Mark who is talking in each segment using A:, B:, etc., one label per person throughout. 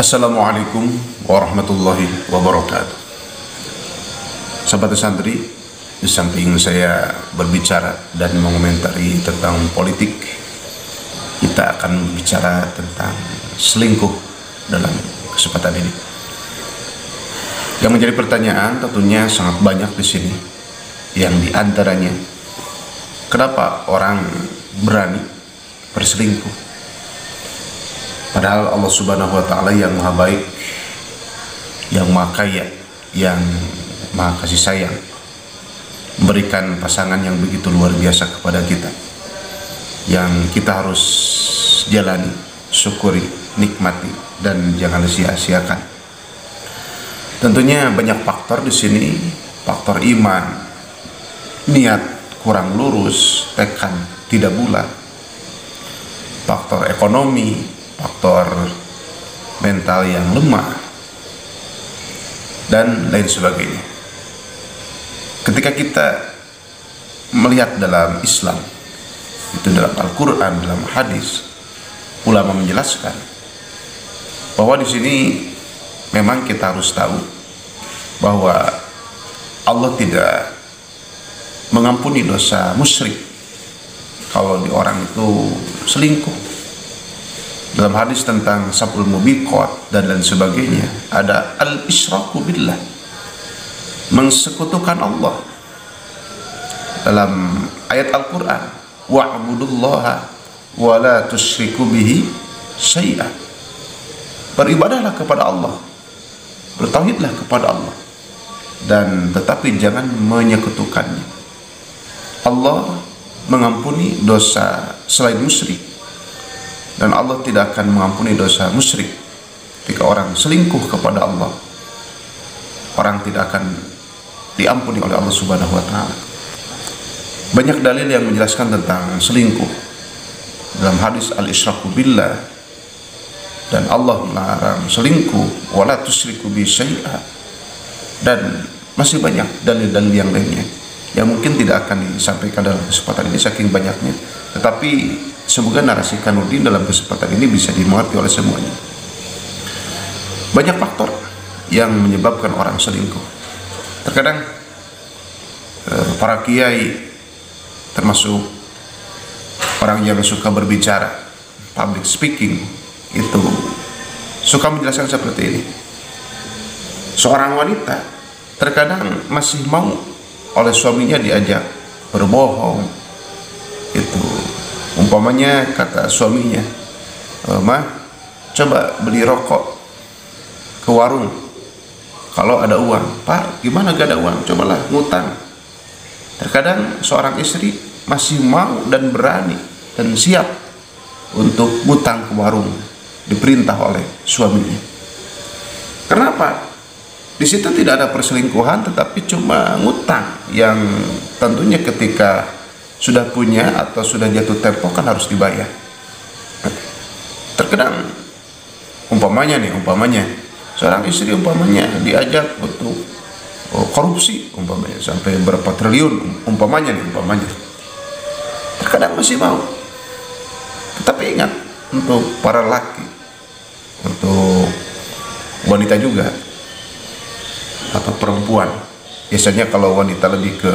A: Assalamualaikum warahmatullahi wabarakatuh. Sahabat santri, di samping saya berbicara dan mengomentari tentang politik, kita akan bicara tentang selingkuh dalam kesempatan ini. Yang menjadi pertanyaan tentunya sangat banyak di sini. Yang diantaranya, kenapa orang berani berselingkuh? Padahal Allah Subhanahu wa Ta'ala yang Maha Baik, yang Maha Kaya, yang Maha Kasih Sayang, memberikan pasangan yang begitu luar biasa kepada kita, yang kita harus jalani, syukuri, nikmati, dan jangan sia-siakan. Tentunya banyak faktor di sini, faktor iman, niat kurang lurus, tekad tidak bulat, faktor ekonomi, faktor mental yang lemah, dan lain sebagainya. Ketika kita melihat dalam Islam, itu dalam Al-Quran, dalam hadis, ulama menjelaskan bahwa di sini memang kita harus tahu bahwa Allah tidak mengampuni dosa musyrik kalau di orang itu selingkuh. Dalam hadis tentang sab'ul mubiqat dan lain sebagainya, ada al-isyraku billah, mensekutukan Allah. Dalam ayat Al-Quran, wa'budullaha wa la tusyriku bihi syai'a, beribadahlah kepada Allah, bertauhidlah kepada Allah, dan tetapi jangan menyekutukannya. Allah mengampuni dosa selain musyrik, dan Allah tidak akan mengampuni dosa musyrik. Ketika orang selingkuh kepada Allah, orang tidak akan diampuni oleh Allah Subhanahu wa Ta'ala. Banyak dalil yang menjelaskan tentang selingkuh. Dalam hadis al-isyraku billah, dan Allah melarang selingkuh, wala tusyriku bi syai'a, dan masih banyak dalil-dalil yang lainnya yang mungkin tidak akan disampaikan dalam kesempatan ini saking banyaknya, tetapi semoga narasi Kanudin dalam kesempatan ini bisa dimengerti oleh semuanya. Banyak faktor yang menyebabkan orang selingkuh. Terkadang para kiai, termasuk orang yang suka berbicara, public speaking, itu suka menjelaskan seperti ini. Seorang wanita terkadang masih mau oleh suaminya diajak berbohong. Itu umpamanya kata suaminya, "Mah, coba beli rokok ke warung kalau ada uang." "Pak, gimana gak ada uang? Cobalah ngutang." Terkadang seorang istri masih mau dan berani dan siap untuk ngutang ke warung, diperintah oleh suaminya. Kenapa? Di situ tidak ada perselingkuhan, tetapi cuma ngutang yang tentunya ketika sudah punya atau sudah jatuh tempo kan harus dibayar. Terkadang umpamanya seorang istri umpamanya diajak untuk korupsi umpamanya sampai berapa triliun umpamanya. Terkadang masih mau. Tetapi ingat, untuk para laki, untuk wanita juga atau perempuan, biasanya kalau wanita lebih ke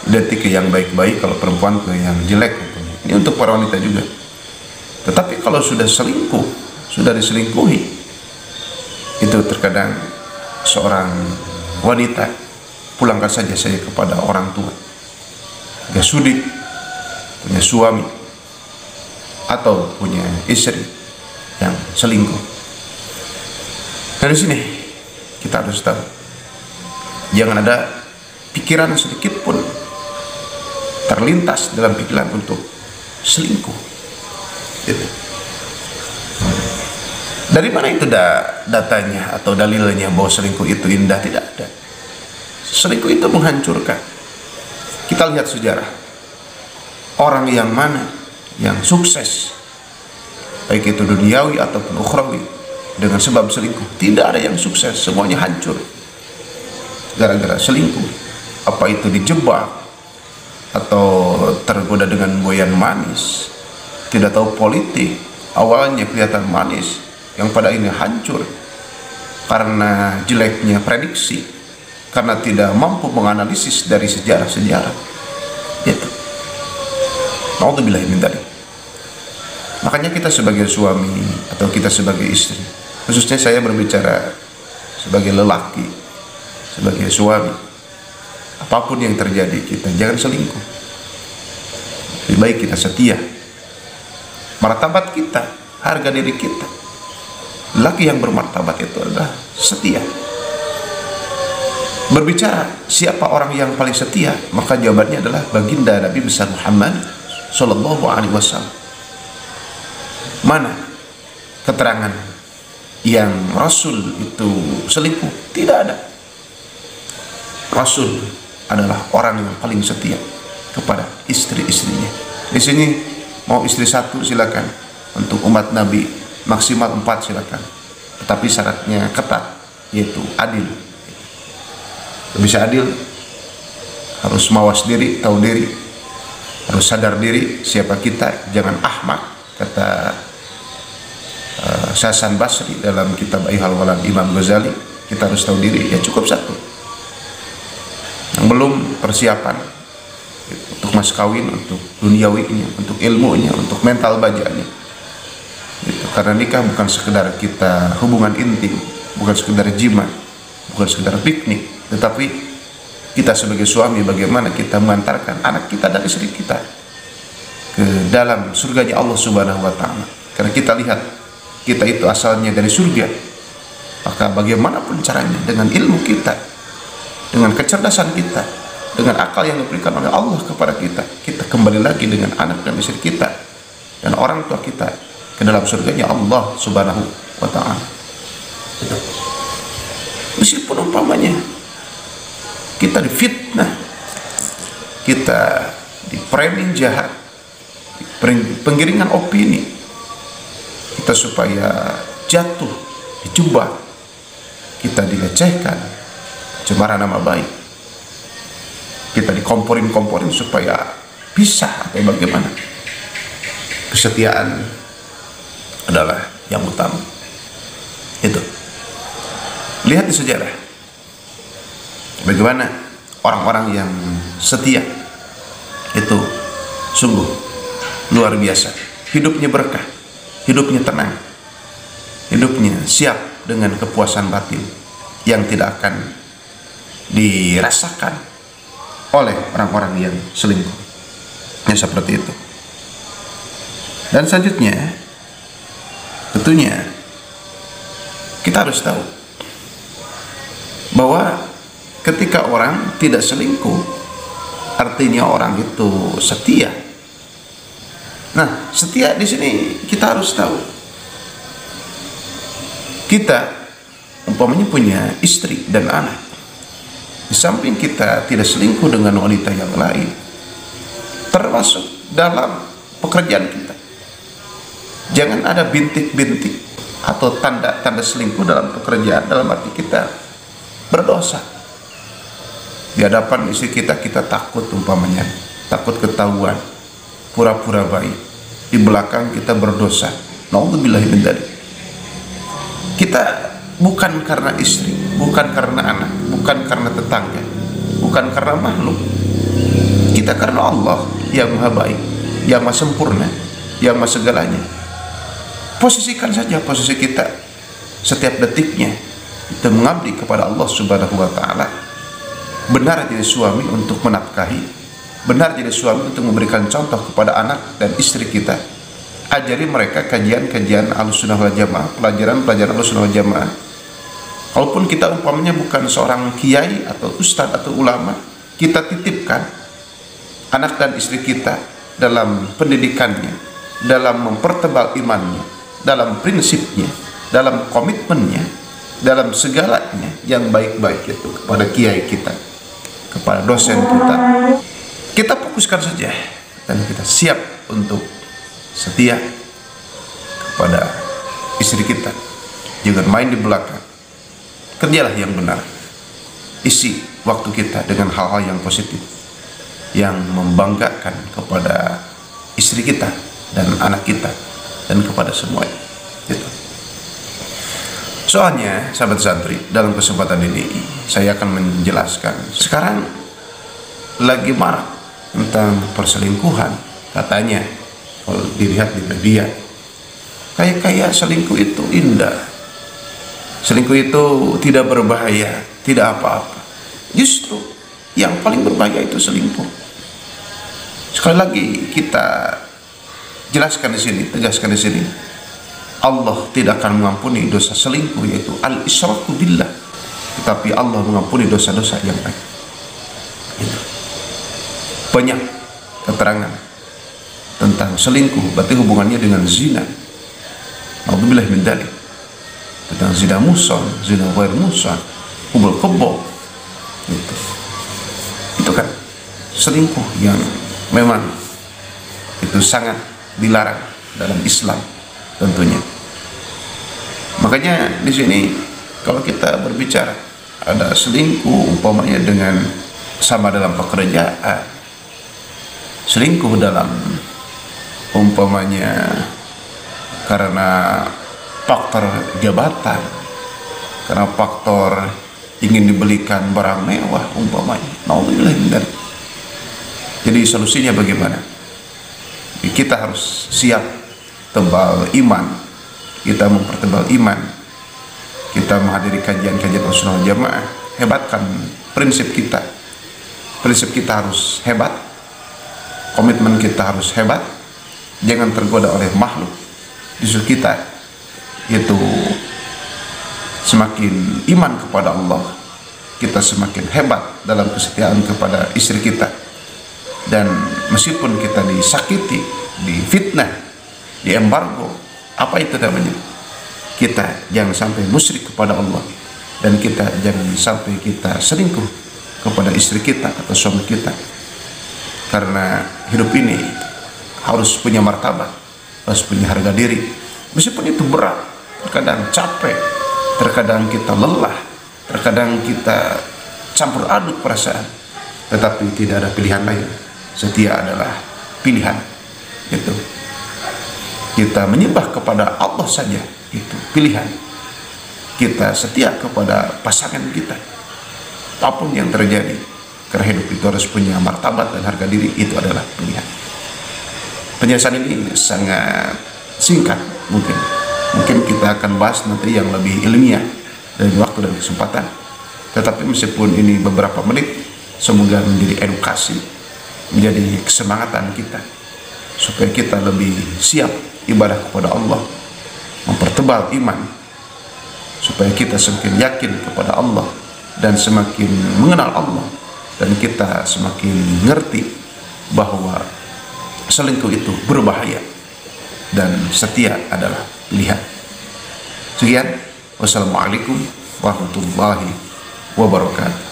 A: identik ke yang baik-baik, kalau perempuan ke yang jelek. Ini untuk para wanita juga. Tetapi kalau sudah selingkuh, sudah diselingkuhi, itu terkadang seorang wanita, pulangkan saja saya kepada orang tua, gak sudi punya suami atau punya istri yang selingkuh. Dari sini kita harus tahu, jangan ada pikiran sedikit pun terlintas dalam pikiran untuk selingkuh. Itu. Dari mana itu datanya atau dalilnya bahwa selingkuh itu indah? Tidak ada. Selingkuh itu menghancurkan. Kita lihat sejarah. Orang yang mana yang sukses, baik itu duniawi ataupun ukhrawi, dengan sebab selingkuh? Tidak ada yang sukses, semuanya hancur gara-gara selingkuh. Apa itu dijebak atau tergoda dengan buayan manis, tidak tahu politik, awalnya kelihatan manis, yang pada ini hancur karena jeleknya prediksi, karena tidak mampu menganalisis dari sejarah-sejarah. Itu. Na'udzubillahi min dzalik. Makanya kita sebagai suami atau kita sebagai istri, khususnya saya berbicara sebagai lelaki, sebagai suami, apapun yang terjadi kita jangan selingkuh. Lebih baik kita setia. Martabat kita, harga diri kita. Laki yang bermartabat itu adalah setia. Berbicara siapa orang yang paling setia, maka jawabannya adalah baginda Nabi besar Muhammad sallallahu alaihi wasallam. Mana keterangan yang Rasul itu selingkuh? Tidak ada. Rasul adalah orang yang paling setia kepada istri-istrinya. Di sini mau istri satu silakan, untuk umat Nabi maksimal 4 silakan. Tetapi syaratnya ketat, yaitu adil. Bisa adil, harus mawas diri, tahu diri, harus sadar diri siapa kita, jangan ahmak, kata Hasan Basri dalam kitab Ihal Walad Imam Ghazali. Kita harus tahu diri, ya cukup satu. Yang belum persiapan untuk mas kawin, untuk duniawinya, untuk ilmunya, untuk mental bajanya. Gitu. Karena nikah bukan sekedar kita hubungan intim, bukan sekedar jima, bukan sekedar piknik, tetapi kita sebagai suami bagaimana kita mengantarkan anak kita dan istri kita ke dalam surganya Allah Subhanahu wa Ta'ala. Karena kita lihat kita itu asalnya dari surga, maka bagaimanapun caranya dengan ilmu kita, dengan kecerdasan kita, dengan akal yang diberikan oleh Allah kepada kita, kita kembali lagi dengan anak dan istri kita dan orang tua kita ke dalam surganya Allah Subhanahu wa Ta'ala. Meskipun umpamanya kita difitnah, kita di framing jahat, penggiringan opini, kita supaya jatuh, dijebak, kita dilecehkan, cemaran nama baik, kita dikomporin-komporin supaya pisah atau bagaimana. Kesetiaan adalah yang utama. Itu. Lihat di sejarah bagaimana orang-orang yang setia itu sungguh luar biasa. Hidupnya berkah, hidupnya tenang, hidupnya siap dengan kepuasan batin yang tidak akan dirasakan oleh orang-orang yang selingkuh. Ya, seperti itu. Dan selanjutnya tentunya kita harus tahu bahwa ketika orang tidak selingkuh artinya orang itu setia. Nah, setia di sini kita harus tahu, kita umpamanya punya istri dan anak, di samping kita tidak selingkuh dengan wanita yang lain, termasuk dalam pekerjaan kita. Jangan ada bintik-bintik atau tanda-tanda selingkuh dalam pekerjaan, dalam arti kita berdosa di hadapan istri kita, kita takut umpamanya, takut ketahuan, pura-pura baik, di belakang kita berdosa. Na'udzubillahi min dzalik. Kita bukan karena istri, bukan karena anak, bukan karena tetangga, bukan karena makhluk, kita karena Allah yang maha baik, yang maha sempurna, yang maha segalanya. Posisikan saja posisi kita setiap detiknya, kita mengabdi kepada Allah Subhanahu wa Ta'ala. Benar jadi suami untuk menafkahi, benar jadi suami untuk memberikan contoh kepada anak dan istri kita. Ajari mereka kajian-kajian Ahlussunnah wal Jamaah, pelajaran-pelajaran Ahlussunnah wal Jamaah. Walaupun kita umpamanya bukan seorang kiai atau ustadz atau ulama, kita titipkan anak dan istri kita dalam pendidikannya, dalam mempertebal imannya, dalam prinsipnya, dalam komitmennya, dalam segalanya yang baik-baik itu kepada kiai kita, kepada dosen kita. Kita fokuskan saja dan kita siap untuk setia kepada istri kita. Jangan main di belakang. Kerjalah yang benar. Isi waktu kita dengan hal-hal yang positif, yang membanggakan kepada istri kita dan anak kita dan kepada semuanya. Gitu. Soalnya sahabat santri, dalam kesempatan ini saya akan menjelaskan. Sekarang lagi marak tentang perselingkuhan, katanya kalau dilihat di media, kayak selingkuh itu indah, selingkuh itu tidak berbahaya, tidak apa-apa. Justru yang paling berbahaya itu selingkuh. Sekali lagi kita jelaskan di sini, tegaskan di sini, Allah tidak akan mengampuni dosa selingkuh, yaitu al-isyraku billah, tetapi Allah mengampuni dosa-dosa yang lain. Banyak keterangan tentang selingkuh, berarti hubungannya dengan zina. Alhamdulillah min dzalik. Tentang zina muson, zina ghair muson, hubul kebo. Itu kan selingkuh yang memang itu sangat dilarang dalam Islam tentunya. Makanya di sini kalau kita berbicara ada selingkuh umpamanya dengan sama dalam pekerjaan, selingkuh dalam umpamanya karena faktor jabatan, karena faktor ingin dibelikan barang mewah umpamanya. Naudzubillah min dzalik. Jadi solusinya bagaimana? Kita harus siap tebal iman, kita mempertebal iman, kita menghadiri kajian-kajian Rasulullah Jamaah, hebatkan prinsip kita. Prinsip kita harus hebat, komitmen kita harus hebat, jangan tergoda oleh makhluk. Justru kita itu semakin iman kepada Allah, kita semakin hebat dalam kesetiaan kepada istri kita. Dan meskipun kita disakiti, difitnah, diembargo, apa itu namanya, kita jangan sampai musyrik kepada Allah, dan kita jangan sampai kita selingkuh kepada istri kita atau suami kita. Karena hidup ini harus punya martabat, harus punya harga diri. Meskipun itu berat, terkadang capek, terkadang kita lelah, terkadang kita campur aduk perasaan, tetapi tidak ada pilihan lain. Setia adalah pilihan. Itu kita menyembah kepada Allah saja, itu pilihan. Kita setia kepada pasangan kita apapun yang terjadi, karena hidup itu harus punya martabat dan harga diri, itu adalah pilihan. Penjelasan ini sangat singkat, mungkin kita akan bahas nanti yang lebih ilmiah dari waktu dan kesempatan. Tetapi meskipun ini beberapa menit, semoga menjadi edukasi, menjadi kesemangatan kita, supaya kita lebih siap ibadah kepada Allah, mempertebal iman, supaya kita semakin yakin kepada Allah dan semakin mengenal Allah, dan kita semakin ngerti bahwa selingkuh itu berbahaya dan setia adalah pilihan. Sekian, wassalamualaikum warahmatullahi wabarakatuh.